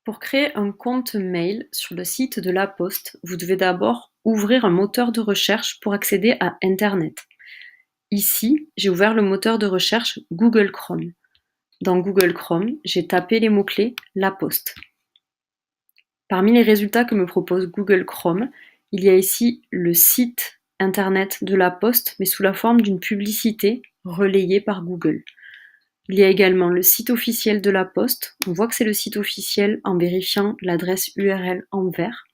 Pour créer un compte mail sur le site de La Poste, vous devez d'abord ouvrir un moteur de recherche pour accéder à Internet. Ici, j'ai ouvert le moteur de recherche Google Chrome. Dans Google Chrome, j'ai tapé les mots-clés La Poste. Parmi les résultats que me propose Google Chrome, il y a ici le site Internet de La Poste, mais sous la forme d'une publicité relayée par Google. Il y a également le site officiel de La Poste. On voit que c'est le site officiel en vérifiant l'adresse URL en vert.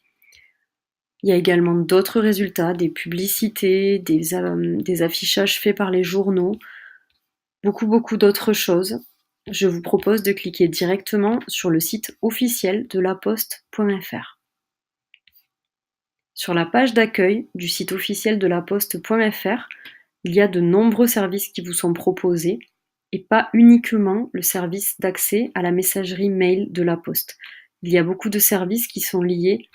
Il y a également d'autres résultats, des publicités, des affichages faits par les journaux, beaucoup d'autres choses. Je vous propose de cliquer directement sur le site officiel de laposte.fr. Sur la page d'accueil du site officiel de laposte.fr, il y a de nombreux services qui vous sont proposés et pas uniquement le service d'accès à la messagerie mail de La Poste. Il y a beaucoup de services qui sont liés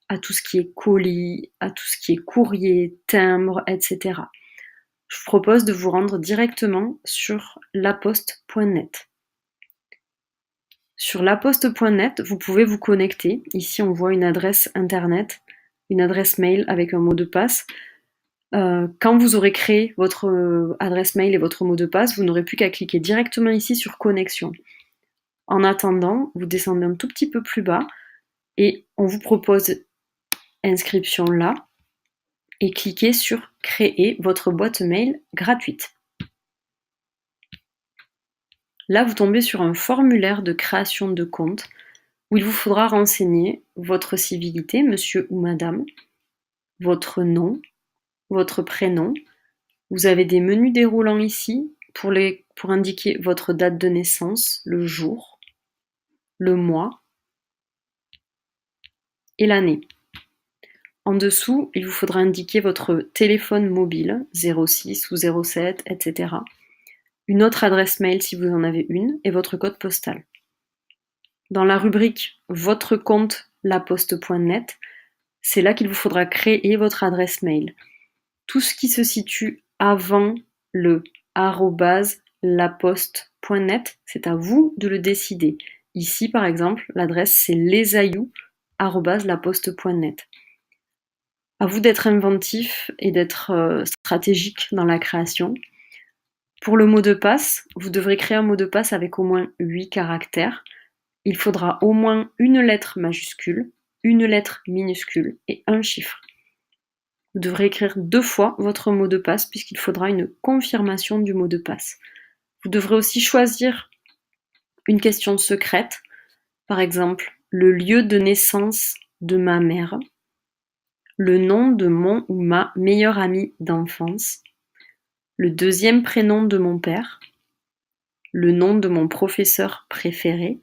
à tout ce qui est colis, à tout ce qui est courrier, timbre, etc. Je vous propose de vous rendre directement sur laposte.net. Sur laposte.net, vous pouvez vous connecter. Ici, on voit une adresse internet, une adresse mail avec un mot de passe. Quand vous aurez créé votre adresse mail et votre mot de passe, vous n'aurez plus qu'à cliquer directement ici sur connexion. En attendant, vous descendez un tout petit peu plus bas et on vous propose inscription là et cliquez sur créer votre boîte mail gratuite. Là, vous tombez sur un formulaire de création de compte où il vous faudra renseigner votre civilité, monsieur ou madame, votre nom, votre prénom. Vous avez des menus déroulants ici pour indiquer votre date de naissance, le jour, le mois et l'année. En dessous, il vous faudra indiquer votre téléphone mobile, 06 ou 07, etc. Une autre adresse mail si vous en avez une et votre code postal. Dans la rubrique Votre compte laposte.net, c'est là qu'il vous faudra créer votre adresse mail. Tout ce qui se situe avant le @laposte.net, c'est à vous de le décider. Ici, par exemple, l'adresse c'est lesaillou@laposte.net. À vous d'être inventif et d'être stratégique dans la création. Pour le mot de passe, vous devrez créer un mot de passe avec au moins 8 caractères. Il faudra au moins une lettre majuscule, une lettre minuscule et un chiffre. Vous devrez écrire 2 fois votre mot de passe puisqu'il faudra une confirmation du mot de passe. Vous devrez aussi choisir une question secrète, par exemple le lieu de naissance de ma mère, le nom de mon ou ma meilleure amie d'enfance, le deuxième prénom de mon père, le nom de mon professeur préféré,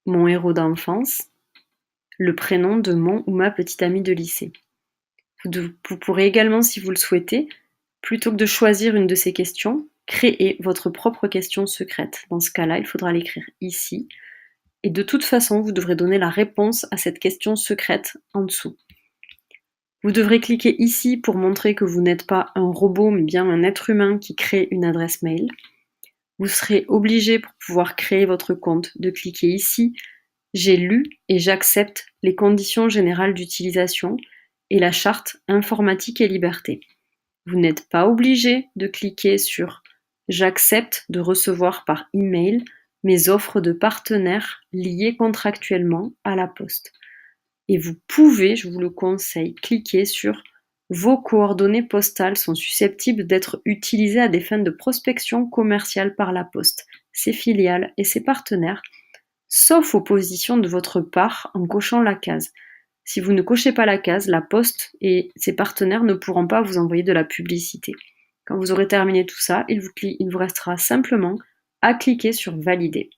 mon héros d'enfance, le prénom de mon ou ma petite amie de lycée. Vous pourrez également, si vous le souhaitez, plutôt que de choisir une de ces questions, créer votre propre question secrète. Dans ce cas-là, il faudra l'écrire ici. Et de toute façon, vous devrez donner la réponse à cette question secrète en dessous. Vous devrez cliquer ici pour montrer que vous n'êtes pas un robot, mais bien un être humain qui crée une adresse mail. Vous serez obligé, pour pouvoir créer votre compte, de cliquer ici « J'ai lu et j'accepte les conditions générales d'utilisation et la charte informatique et liberté ». Vous n'êtes pas obligé de cliquer sur « J'accepte de recevoir par email mes offres de partenaires liés contractuellement à La Poste ». Et vous pouvez, je vous le conseille, cliquer sur « Vos coordonnées postales sont susceptibles d'être utilisées à des fins de prospection commerciale par La Poste, ses filiales et ses partenaires, sauf opposition de votre part en cochant la case. Si vous ne cochez pas la case, La Poste et ses partenaires ne pourront pas vous envoyer de la publicité. Quand vous aurez terminé tout ça, il vous restera simplement à cliquer sur Valider.